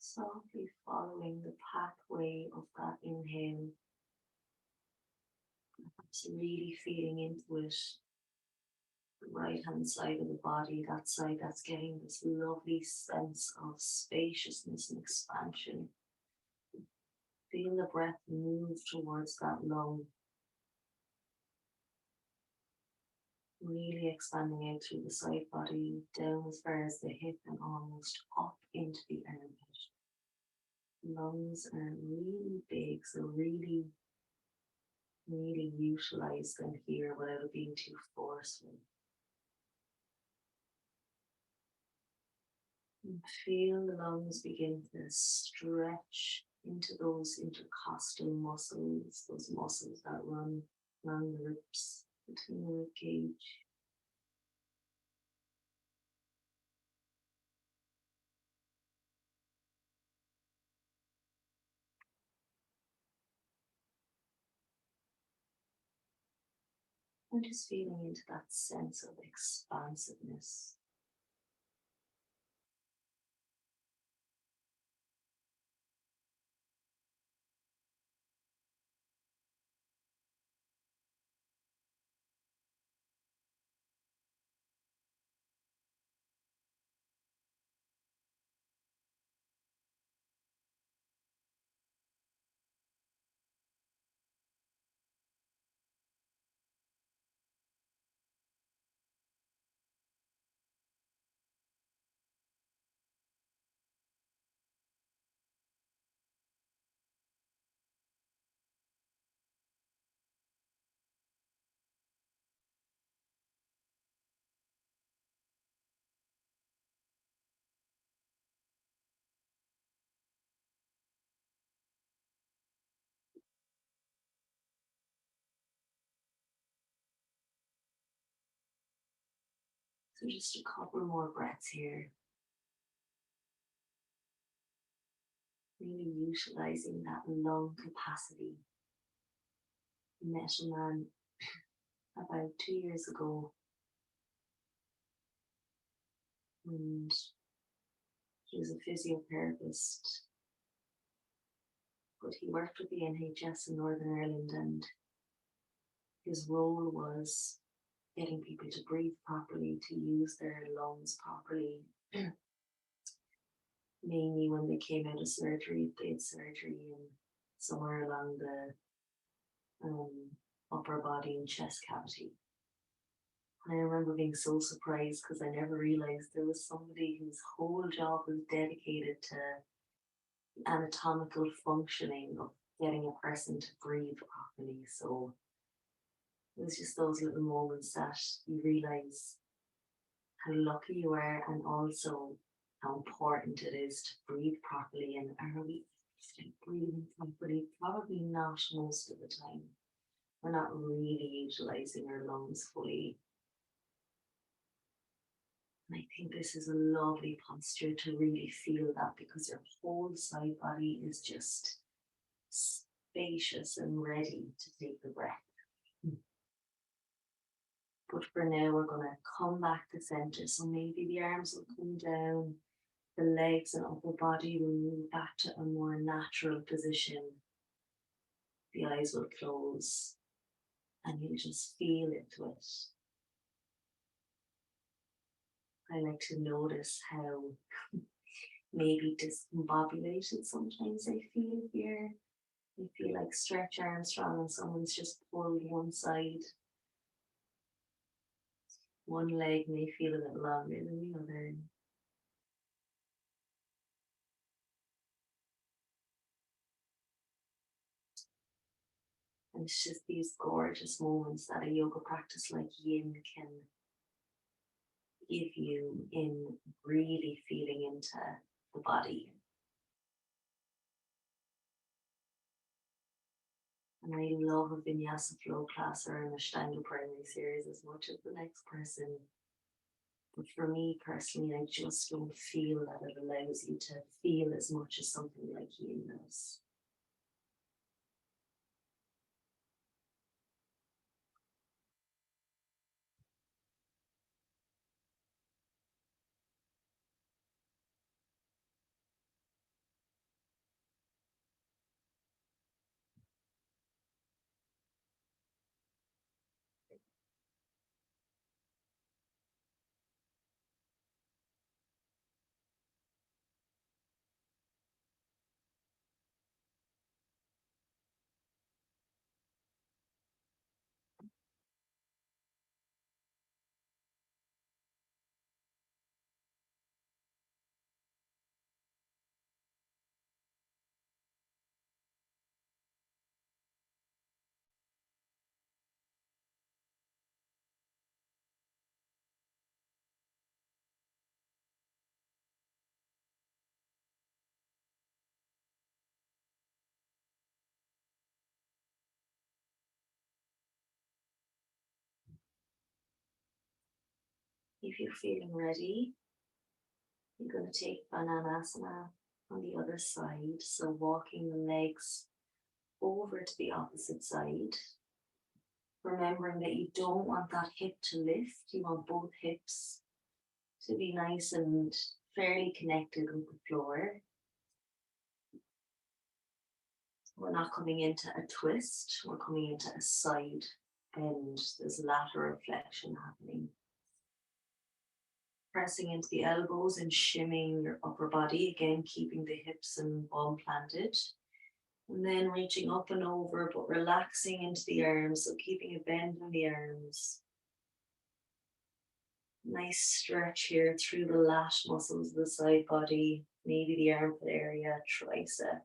Softly following the pathway of that inhale, so really feeling into it, the right hand side of the body, that side that's getting this lovely sense of spaciousness and expansion. Feel the breath move towards that lung, really expanding out through the side body, down as far as the hip and almost up into the armpit. Lungs are really big, so really utilize them here without it being too forceful. And feel the lungs begin to stretch into those intercostal muscles, those muscles that run along the ribs, between the rib cage. And just feeling into that sense of expansiveness. So just a couple more breaths here. Really utilizing that lung capacity. I met a man about 2 years ago, and he was a physiotherapist, but he worked with the NHS in Northern Ireland, and his role was getting people to breathe properly, to use their lungs properly. Mainly when they came out of surgery, if they had surgery in somewhere along the upper body and chest cavity. And I remember being so surprised because I never realized there was somebody whose whole job was dedicated to anatomical functioning of getting a person to breathe properly. So it was just those little moments that you realize how lucky you are and also how important it is to breathe properly. And are we breathing properly? Probably not most of the time. We're not really utilizing our lungs fully. And I think this is a lovely posture to really feel that, because your whole side body is just spacious and ready to take the breath. But for now, we're going to come back to center. So maybe the arms will come down, the legs and upper body will move back to a more natural position. The eyes will close and you just feel into it. I like to notice how maybe discombobulated sometimes I feel here. I feel like Stretch Armstrong and someone's just pulled one side. One leg may feel a bit longer than the other. And it's just these gorgeous moments that a yoga practice like Yin can give you in really feeling into the body. And I love a vinyasa flow class or an Ashtanga primary series as much as the next person. But for me personally, I just don't feel that it allows you to feel as much as something like Yin does. If you're feeling ready, you're going to take Bananasana on the other side. So walking the legs over to the opposite side. Remembering that you don't want that hip to lift. You want both hips to be nice and fairly connected with the floor. We're not coming into a twist. We're coming into a side bend. There's lateral flexion happening. Pressing into the elbows and shimming your upper body, again, keeping the hips and bum planted. And then reaching up and over, but relaxing into the arms. So keeping a bend in the arms. Nice stretch here through the lat muscles of the side body, maybe the armpit area, tricep.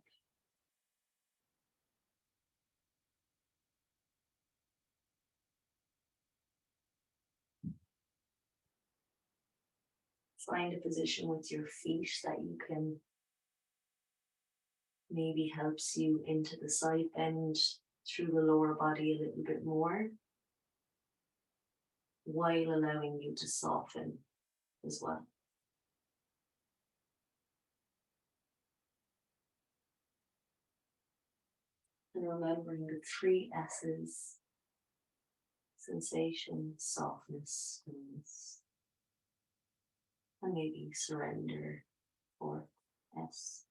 Find a position with your feet that you can maybe helps you into the side bend through the lower body a little bit more, while allowing you to soften as well. And remembering the 3 S's: sensation, softness, stillness, and maybe surrender, 4th S.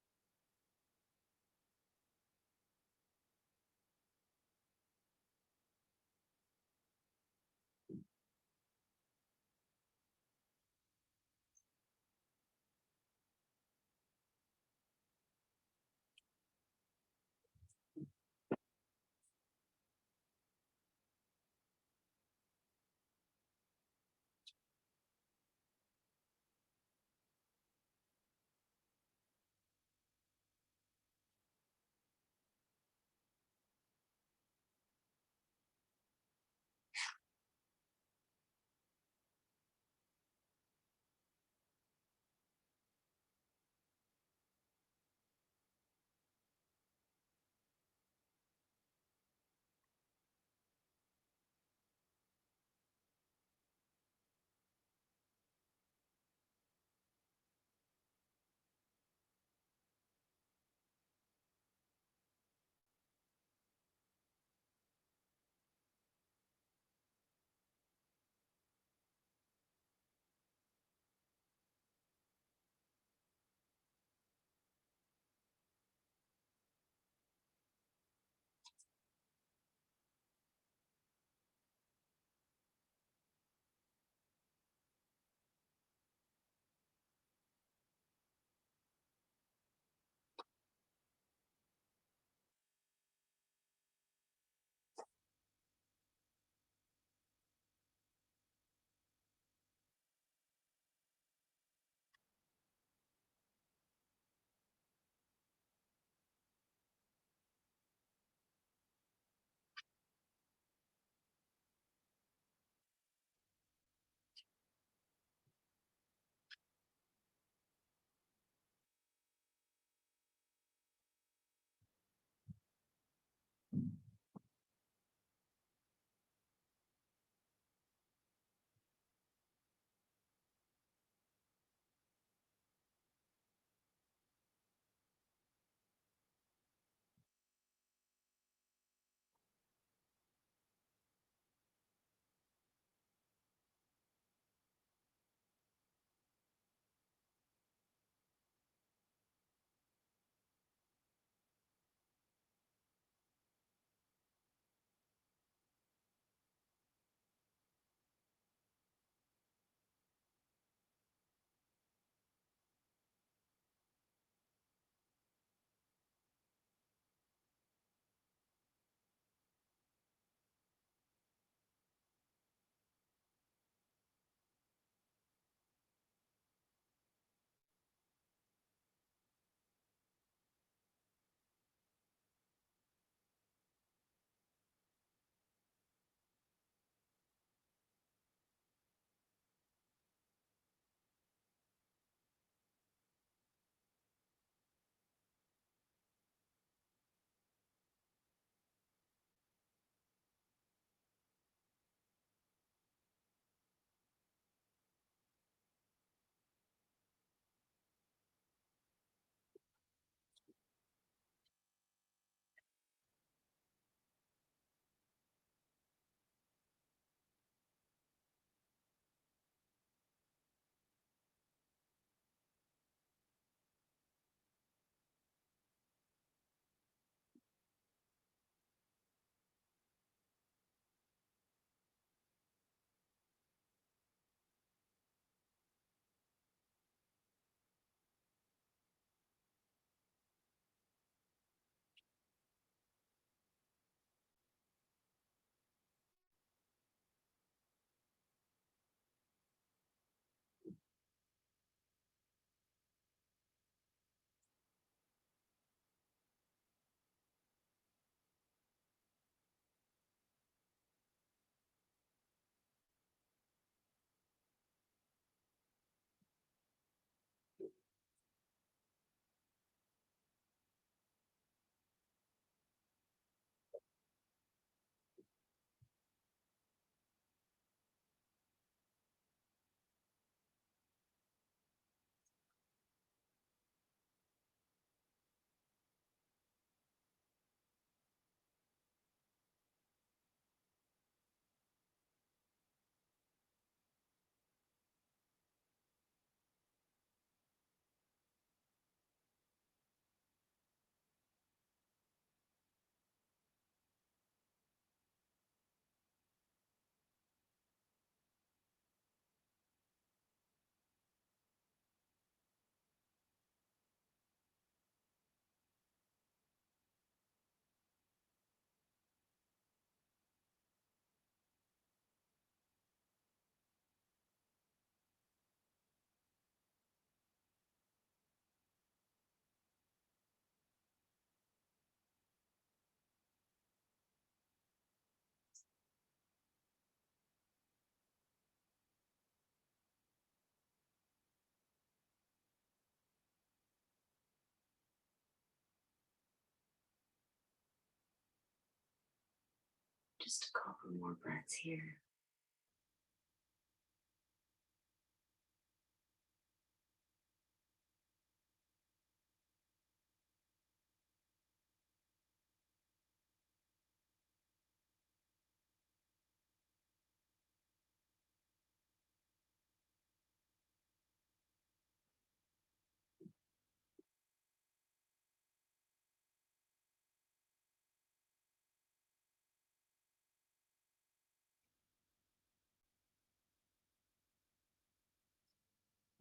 Just a couple more breaths here.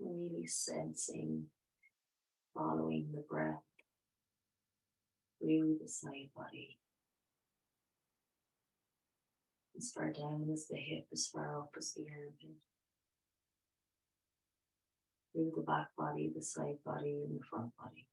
Really sensing, following the breath through the side body. As far down as the hip, as far up as the armpit. Through the back body, the side body, and the front body.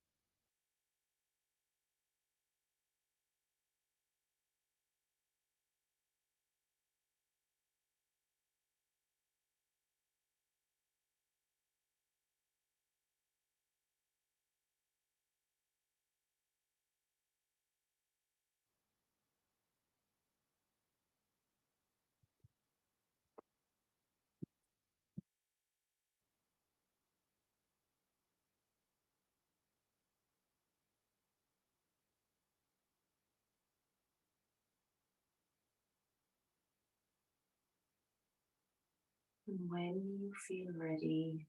And when you feel ready,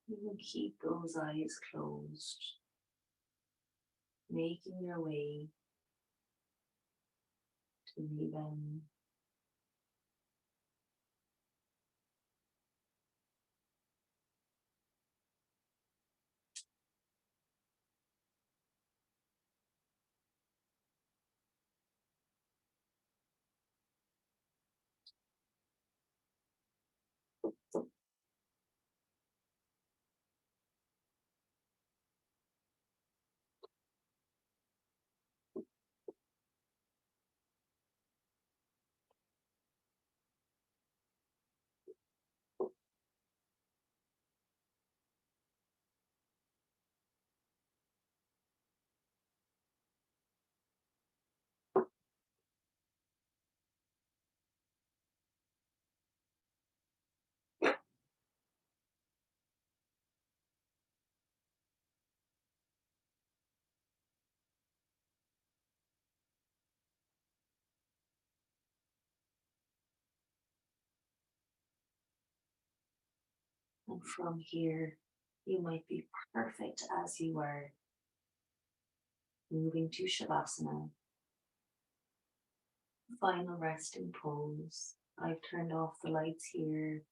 you can keep those eyes closed, making your way to even and from here, you might be perfect as you are, moving to Shavasana, final resting pose. I've turned off the lights here.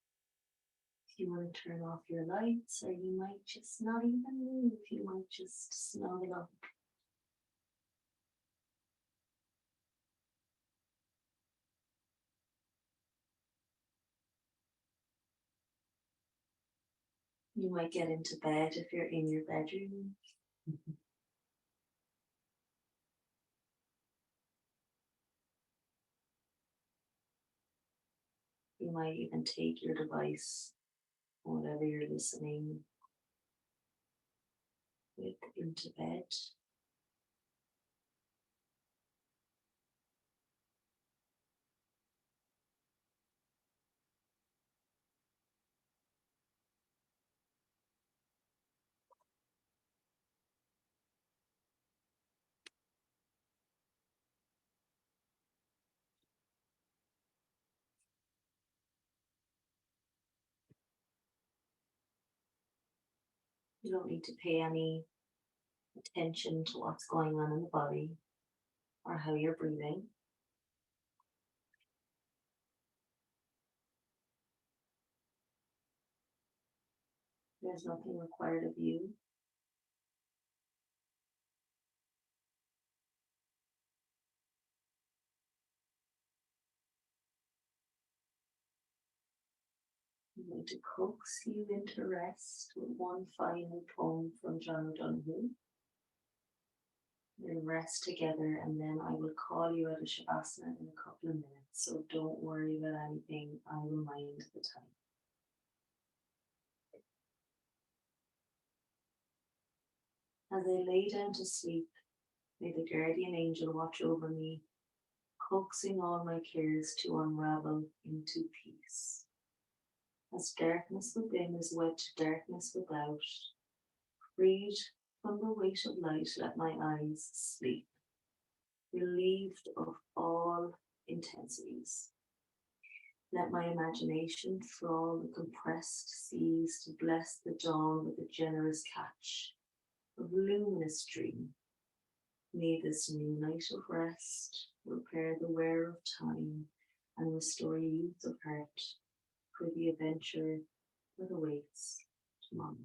If you want to turn off your lights, or you might just not even move, you might just snuggle up. You might get into bed if you're in your bedroom. You might even take your device, whatever you're listening with, into bed. You don't need to pay any attention to what's going on in the body or how you're breathing. There's nothing required of you. I'm going to coax you into rest with one final poem from John O'Donoghue. We'll rest together, and then I will call you out of Shavasana in a couple of minutes. So don't worry about anything. I will mind the time. As I lay down to sleep, may the guardian angel watch over me, coaxing all my cares to unravel into peace. As darkness within is wed to darkness without, freed from the weight of light, let my eyes sleep, relieved of all intensities. Let my imagination trawl the compressed seas to bless the dawn with a generous catch of luminous dream. May this new night of rest repair the wear of time and restore youth of heart for the adventure that awaits tomorrow.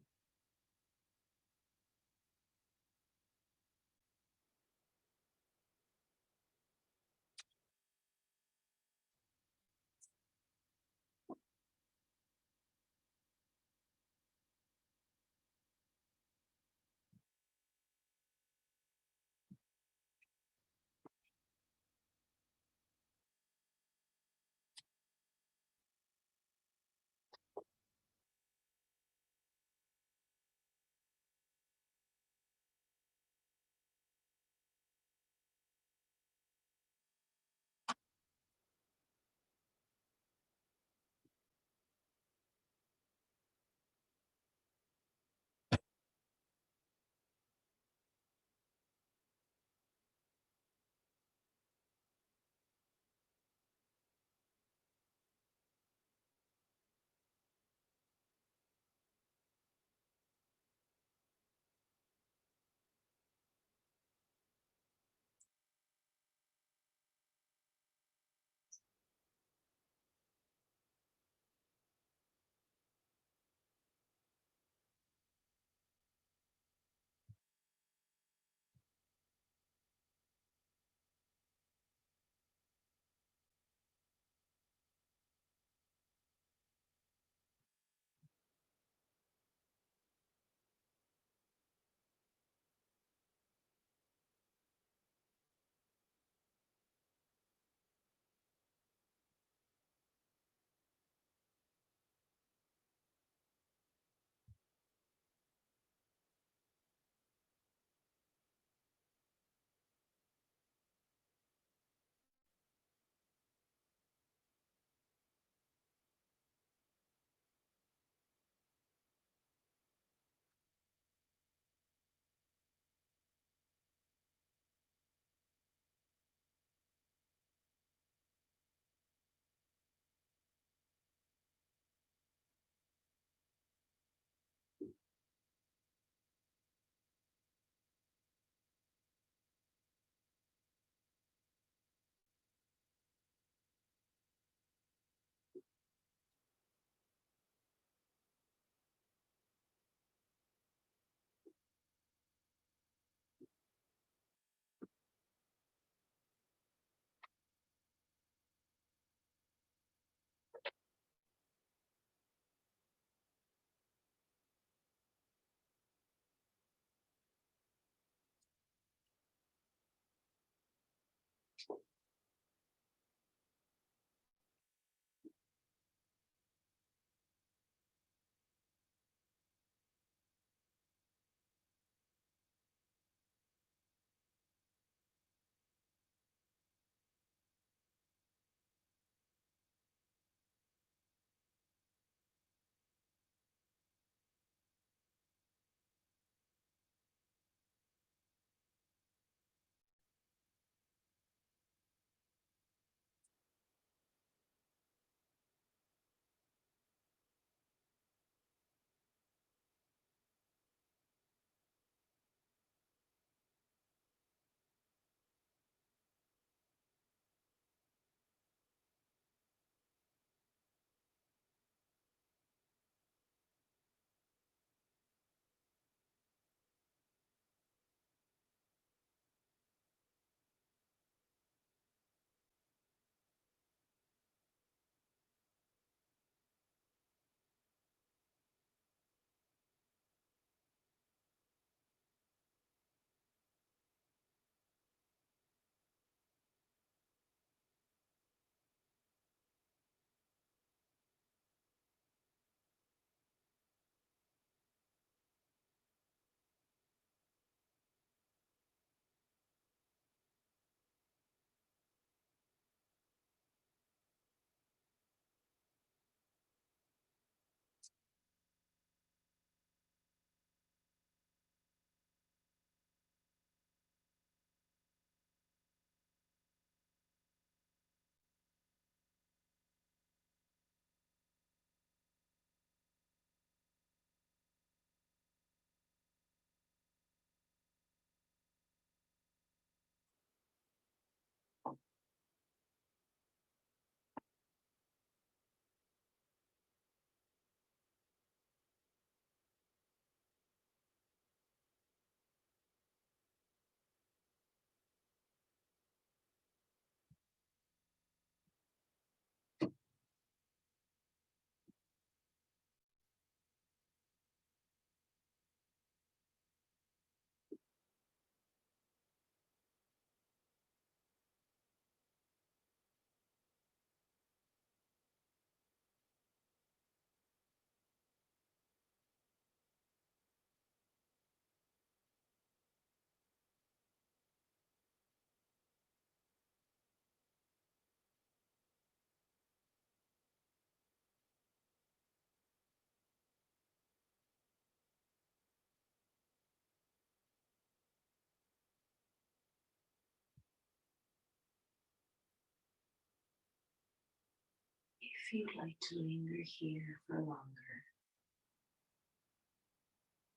if you'd like to linger here for longer,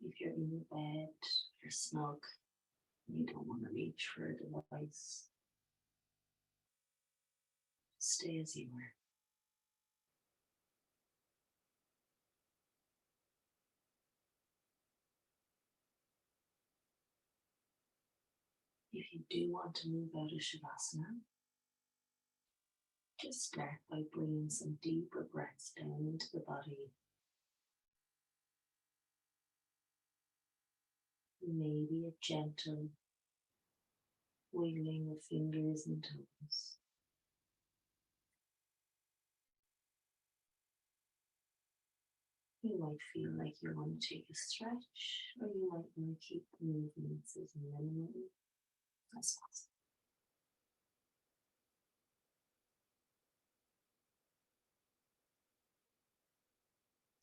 if you're in your bed, you're snug, and you don't want to reach for a device, stay as you are. If you do want to move out of Shavasana, just start by bringing some deeper breaths down into the body. Maybe a gentle wiggling of fingers and toes. You might feel like you want to take a stretch, or you might want to keep the movements as minimal as possible.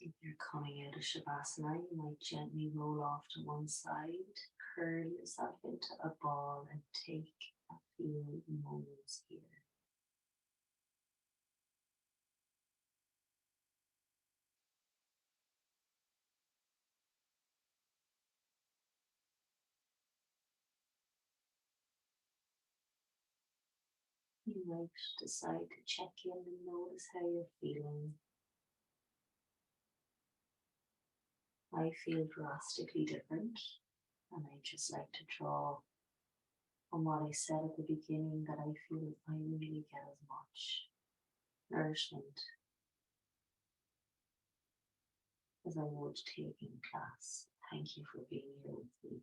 If you're coming out of Shavasana, you might gently roll off to one side, curl yourself into a ball, and take a few moments here. You might decide to check in and notice how you're feeling. I feel drastically different, and I just like to draw on what I said at the beginning, that I feel I really get as much nourishment as I would take in class. Thank you for being here with me.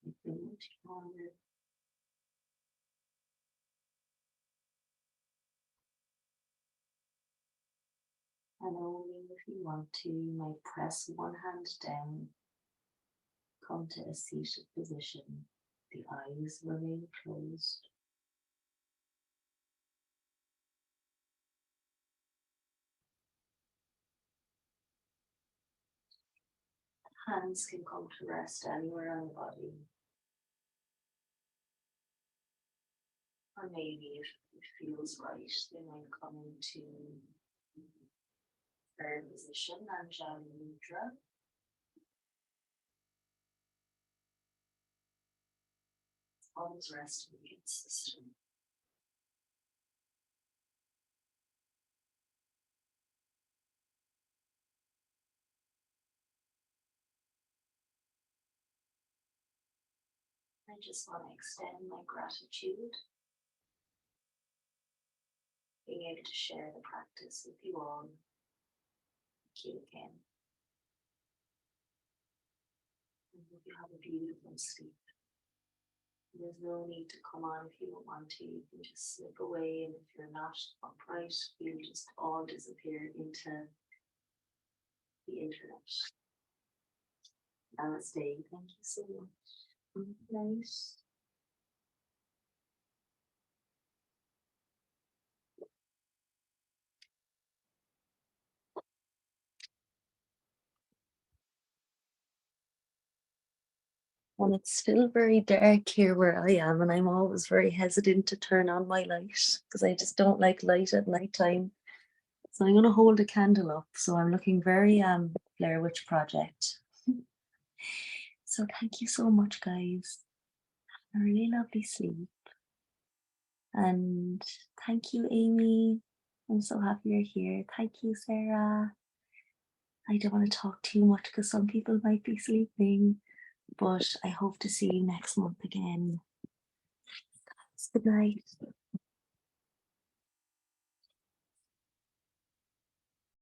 I feel much honored. And only if you want to, you might press one hand down, come to a seated position. The eyes remain closed. Hands can come to rest anywhere on the body. Or maybe if it feels right, they might come into third position, Anjali Mudra. Always rest and be consistent. I just want to extend my gratitude, being able to share the practice with you all. Thank you again. I hope you have a beautiful sleep. There's no need to come on if you don't want to. You can just slip away, and if you're not upright, you'll just all disappear into the internet. Namaste. Thank you so much. Nice. And it's still very dark here where I am, and I'm always very hesitant to turn on my light because I just don't like light at night time. So I'm going to hold a candle up. So I'm looking very Blair Witch Project. So thank you so much, guys. Have a really lovely sleep. And thank you, Amy. I'm so happy you're here. Thank you, Sarah. I don't want to talk too much because some people might be sleeping, but I hope to see you next month again. Good night.